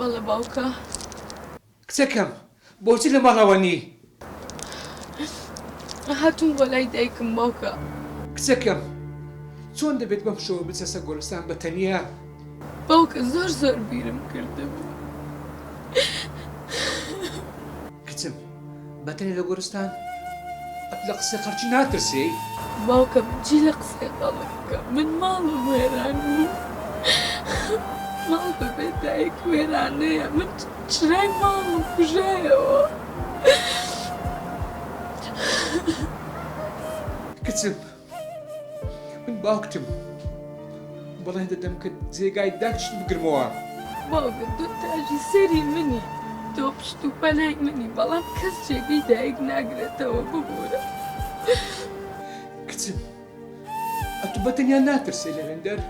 بەڵێ باوکە. کچەکەم بۆچی لە ماڵەوەنی؟ هاتووم بۆ لای دایکم باوکە. کچەکەم چۆن دەبێت بەم شەوە بچەسە گۆرستان بە تەنیا؟ باوکە زۆر بیرم کردبوو. کچم بەتەنیا لە گۆرستان؟ لە قسە خەرچی ناترسی؟ باوکە بچی لە قسەی خەڵکە من ماڵم وێران بوو. ماڵ بەبێ دایک وێرانەیە، من چرای ماڵم کوژایەوە. کچم من باوکتم، بەڵێن دەدەم کە جێگای داکشت بگرمەوە. باوکە تۆ تاژی سەری منی، تۆ پشت و پەنای منی، بەڵام کەس جێگەی دایک ناگرێتەوە ببوورە. کچم ئەتو بەتەنیا ناترسێ لە هێندەر؟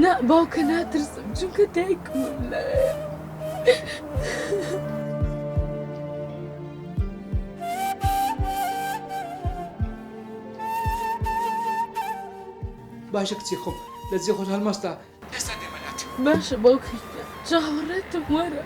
نا باوکە ناترسم چونکە دایکمم لایە. باشە کچی خۆم لە جێ خۆت هەڵمەستە ئێستا دێمەلات. باشە باوکە چاوەڕێتم وەرە.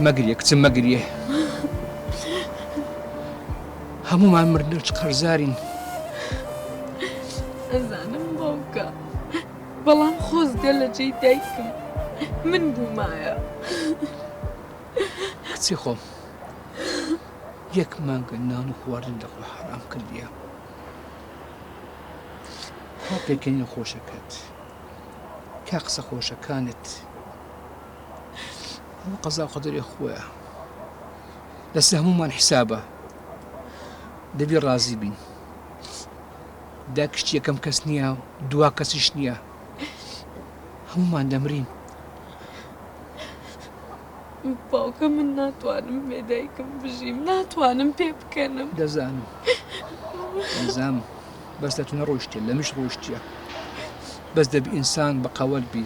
مەگریە کچم مەگریێ، هەمومان مردنش قەرزارین. ئەزانم باوکە، بەڵام خۆز دێ لە جێی دایکم من بوومایە. کچی خۆم یەک مانگە نان و خواردن لەخۆ حرام کردیە. ها پێکەنی خۆشەکەت کا قسە خۆشەکانت ئەوە قەزا قەدەری خۆیە، لەسەر هەمومان حیسابە، دەبی ڕازی بین. داکشت یەکەم کەس نییە و دوا کەسیش نییە، هەمومان دەمرین. باوکە من ناتوانم بێ دایکم بژیم، ناتوانم پێ بکەنم. دەزانم بەس دەتونە ڕۆیشتێ لە مش ڕۆیشتیە، بەس دەبی ئینسان بە قەوەل بی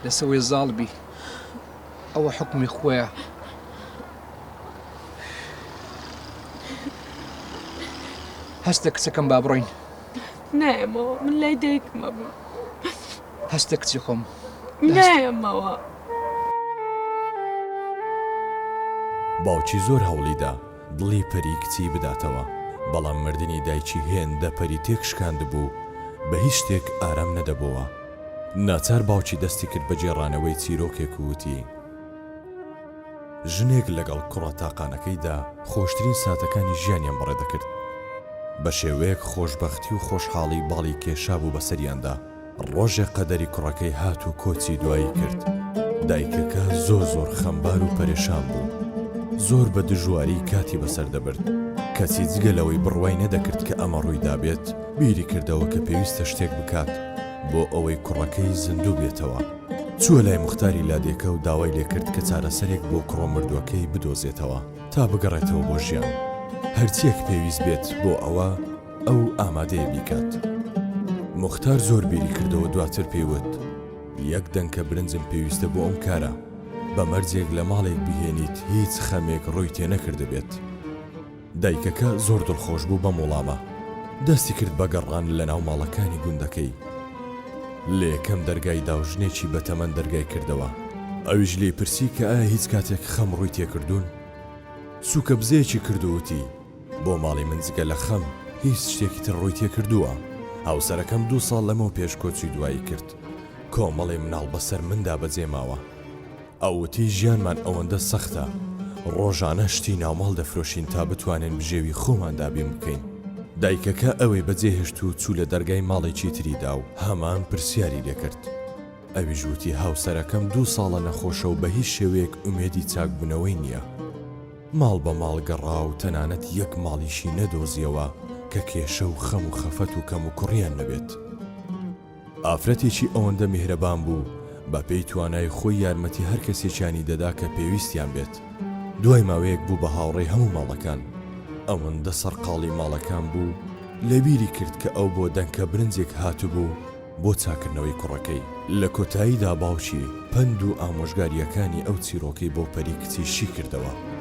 لەسەوەی زاڵ بی، ئەوە حکمی خۆیە. هەستە کچەکەم با بڕۆین. نایەمەوە من لای دایکمە بوو. هەستە کچی خۆم نایەمەوە. باوکی زۆر هەوڵیدا دڵی پەری کچی بداتەوە، بەڵام مردنی دایکی هێندە پەری تێکشکاند بوو، بە هیچ شتێک ئارام نەدەبەوە. ناچار باوکی دەستی کرد بە جێڕانەوەی چیرۆکێک و وتی: ژنێک لەگەڵ کوڕە تاقانەکەیدا خۆشترین ساتەکانی ژیانیان بەڕێ دەکرد. بە شێوەیەک خۆشبەختی و خۆشحاڵی باڵی کێشا بوو بەسەریاندا. ڕۆژێک قەدەری کوڕەکەی هات و کۆچی دوایی کرد. دایکەکە زۆر خەمبار و پەرێشان بوو، زۆر بە دژواری کاتی بەسەر دەبرد. کەسی جگەلەوەی بڕوای نەدەکرد کە ئەمە ڕووی دابێت، بیری کردەوە کە پێویستە شتێک بکات بۆ ئەوەی کوڕەکەی زیندوو بێتەوە. چووە لای مختاری لادێکە و داوای لێکرد کە چارەسەرێک بۆ کوڕە مردووەکەی بدۆزێتەوە تا بگەڕێتەوە بۆ ژیان. هەرچیەک پێویست بێت بۆ ئەوە ئەو ئامادەیە بیکات. مختار زۆر بیری کردەوە، دواتر پێیوت: یەک دەنکە برنجم پێویستە بۆ ئەم کارە، بە مەرجێک لە ماڵێک بهێنیت هیچ خەمێک ڕووی تێ نەکرده بێت. دایکەکە زۆر دڵخۆش بوو بە وەڵامە، دەستی کرد بە گەڕان لە ناو ماڵەکانی گوندەکەی. لە یەکەم دەرگای داوژنێکی بەتەمەن دەرگای کردەوە. ئەویش لێ پرسی کە ئایا هیچ کاتێک خەم ڕووی تێکردوون. سووکە بزەیەکی کردووتی: بۆ ماڵی من جگە لە خەم هیچ شتێکی تر ڕووی تێکردووە. هاوسەرەکەم 2 ساڵ لەمەوە پێش کۆچی دوایی کرد، کۆمەڵی مناڵ بەسەر مندا بەجێماوە. ئەوتی ژیانمان ئەوەندە سەختە، ڕۆژانە شتی ناوماڵ دەفرۆشین تا بتوانین بژێوی خۆمان دابین بکەین. دایکەکە ئەوەی بەجێهێشت و چوو لە دەرگای ماڵێکی تریدا و هەمان پرسیاری لێکرد: ئەویش وتی هاوسەرەکەم 2 ساڵە نەخۆشە و بە هیچ شێوەیەک ئومێدی چاکبوونەوەی نییە. ماڵ بە ماڵ گەڕا و تەنانەت یەک ماڵیشی نەدۆزیەوە کە کێشە و خەم و خەفەت و کەم و کوڕیان نەبێت. ئافرەتێکی ئەوەندە میهرەبان بوو بە پێی توانای خۆی یارمەتی هەر کەسێکیانی دەدا کە پێویستیان بێت. دوای ماوەیەک بوو بە هاوڕێی هەموو ماڵەکان. ئەوەندە سەرقاڵی ماڵەکان بوو لەبیری کرد کە ئەو بۆ دەنکە برنجێک هاتوبوو بۆ چاکردنەوەی کوڕەکەی. لە کۆتاییدا باوکی پند و ئامۆژگاریەکانی ئەو چیرۆکەی بۆ پەری کچی شی کردەوە.